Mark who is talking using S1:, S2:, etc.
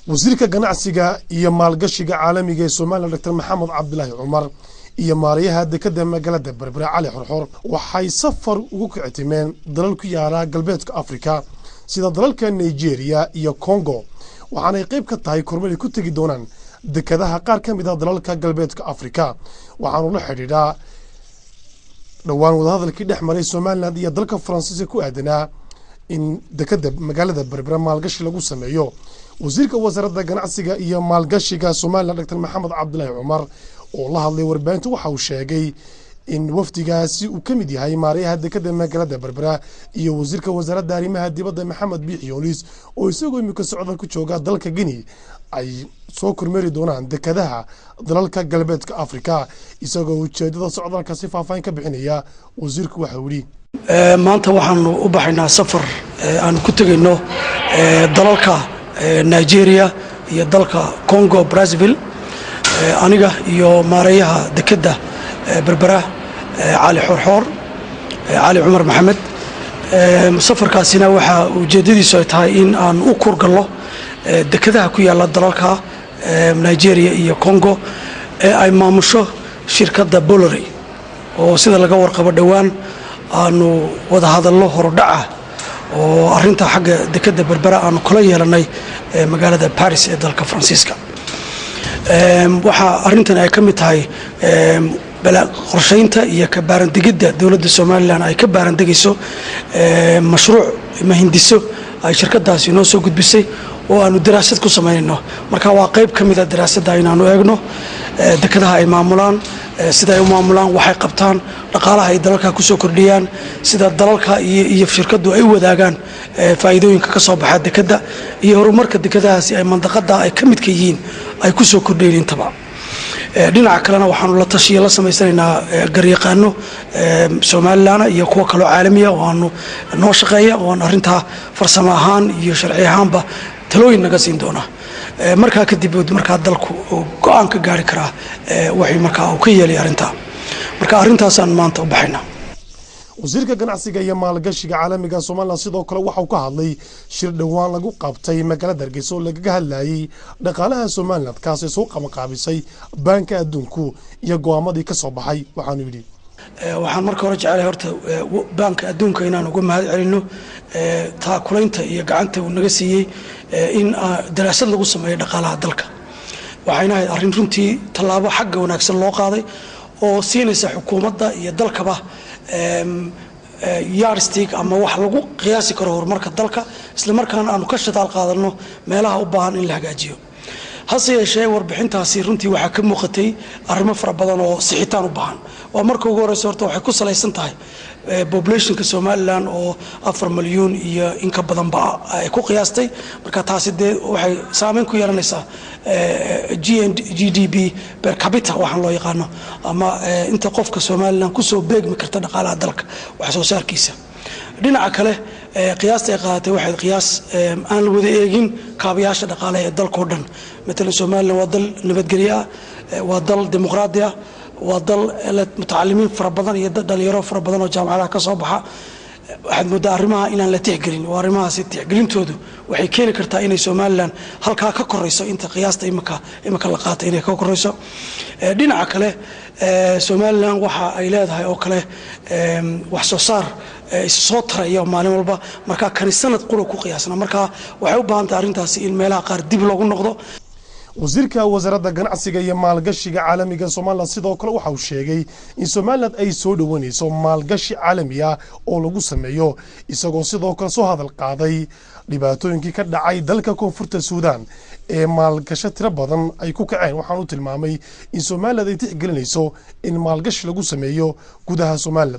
S1: wasiirka ganacsiga iyo maalgashiga caalamiga ee Soomaaliya Dr. Maxamed Cabdilaahi Cumar iyo maariyaha dekedda magaalada Berbera Cali Xurxur waxay safar ugu kictimeen dalal ku yaala galbeedka Afrika sida dalalka Nigeria iyo Congo waxaanay qayb ka tahay kormeer ku tagi doonaan dekedaha qaar ka mid ah dalalka galbeedka Afrika waxaanu la xidhiidhaa dhawaan wadahadalkii dhex maray Soomaaliland iyo dalka Faransiiska ku aadanaa in dekedda magaalada Berbera maalgashi lagu sameeyo wasiirka wasaaradda ganacsiga iyo maalgashiga Soomaaliland Dr. Maxamed Cabdilaahi Cumar oo la hadlay warbaahinta waxa uu sheegay in wafdigaasi uu kamid yahay maariyaha dekedda magaalada Berbera iyo wasiirka wasaaradda arrimaha dibadda Maxamed Biixi Yunis oo isagoo imika socdaal ku jooga dalka Guinea ay soo kormeeri doonaan dekedaha dalalka galbeedka Afrika isagoo ujeedada socdaalka si faahfaahin ka bixinaya wasiirku waxa uu yiri
S2: maanta waxaanu u baxaynaa safar aan ku tagayno dalalka Nigeria iyo dalka Congo Brazzaville aniga iyo maariyaha dekedda Berbera Cali Xurxur Cali Cumar Maxamed safarkaasina waxa ujeedadiisu ay tahay in aan u kurgalno dekedaha ku yaala dalalka Nigeria iyo Congo ay maamusho shirkadda Bolloré oo sida laga warqabo dhawaan aanu wada hadallo hordhaca oo arinta xagga dekedda Berbera aanu kala yeelanay magaalada Paris ee dalka Faransiiska waxa arintan ay kamid tahay qorsheynta iyo ka baarandigida dawladda Soomaaliland ay ka baarandegayso mashruuc mahindiso ay shirkadaasi noo soo gudbisay oo aanu daraasad ku sameeyno marka waa qayb kamid ah daraasadda inaanu eegno dekedaha ay maamulaan sida ay u maamulaan waxay qabtaan dhaqaalaha ay dalalka ku soo kordhiyaan sida dalalka iyo shirkadu ay wadaagaan faa'iidooyinka ka soo baxa dekedda iyo horumarka dekedahaasi ay mandaqada ay kamid ka yihiin ay ku soo kordhiyeen intaba dhinaca kalena waxaanu la tashiyo la sameysanaynaa garyaqaano Soomaaliland iyo kuwa kale oo caalami ah oo aanu noo shaqeeya oo arinta farsamo ahaan iyo sharci ahaanba talooyin naga siin doona marka kadib marka dalku go'aan ka gaari kara wixii marka uu ka yeelay arinta marka arintaas aan maanta u baxayna
S1: wasiirka ganacsiga iyo maalgashiga caalamiga Soomaaliland sidoo kale waxa uu ka hadlay shir dhawaan lagu qabtay magaalada Hargeysa oo laga hadlayay dhaqaalaha Soomaaliland kaas oo soo qabanqaabisay Banka Adduunku iyo go'aamadii ka soo baxay waxaanu yiri
S2: waxaan marka hore jecelahay horta Banka Adduunka inaan uga mahad celino taakulaynta iyo gacanta uu naga siiyay in daraasad lagu sameeyo dhaqaalaha dalka waxayna ahayd arrin runtii tallaabo xagga wanaagsan loo qaaday oo siinaysa xukuumadda iyo dalkaba yardstick ama wax lagu qiyaasi karo horumarka dalka isla markaana aanu ka shaqaal qaadano meelaha u baahan in la hagaajiyo hase yeeshee warbixintaasi runtii waxaa ka muuqatay arrimo fara badan oo sixitaan u baahan waa marka ugu horeysa horta waxay ku salaysan tahay populationka Soomaaliland oo 4 milyan iyo in ka badan ba ay ku qiyaastay marka taasi waxay saameyn ku yeelanaysaa GDP per capita waxaan loo yaqaano ama inta qofka Soomaaliland ku soo beegmi karta dhaqaalaha dalka wax soo saarkiisa dhinaca kale qiyaasta ay qaadatay waxay qiyaas aan la wada eegin kaabayaasha dhaqaalaha ee dalka oo dhan مثلا Soomaaliland waa dal nabadgelyo ah waa dal dimuqraadi ah waa dal mutacalimiin fara badan iyo dhalinyaro fara badan oo jaamacadaha ka soo baxa waxaad moodaa arrimaha inaan la tixgelin waa arrimahaasi tixgelintoodu waxay keeni kartaa inay Soomaaliland halkaa ka korayso inta qiyaasta imika la qaatay inay ka korayso dhinaca kale Soomaaliland waxa ay leedahay oo kale wax soo saar soo taraya maalin walba marka kan sanad qura ku qiyaasna marka waxay u baahan tahay arrintaasi in meelaha qaar dib loogu noqdo
S1: wasiirka wasaaradda ganacsiga iyo maalgashiga caalamiga Soomaaliland sidoo kale waxa uu sheegay in Soomaaliland ay soo dhawanayso maalgashi caalami ah oo lagu sameeyo isagoo sidoo kale soo hadal qaaday dhibaatooyinkii ka dhacay dalka Koonfurta Suudaan ee maalgashi tiro badan ay ku kaceen waxaan u tilmaamay in Soomaaliland ay tixgelinayso in maalgashi lagu sameeyo gudaha Soomaaliland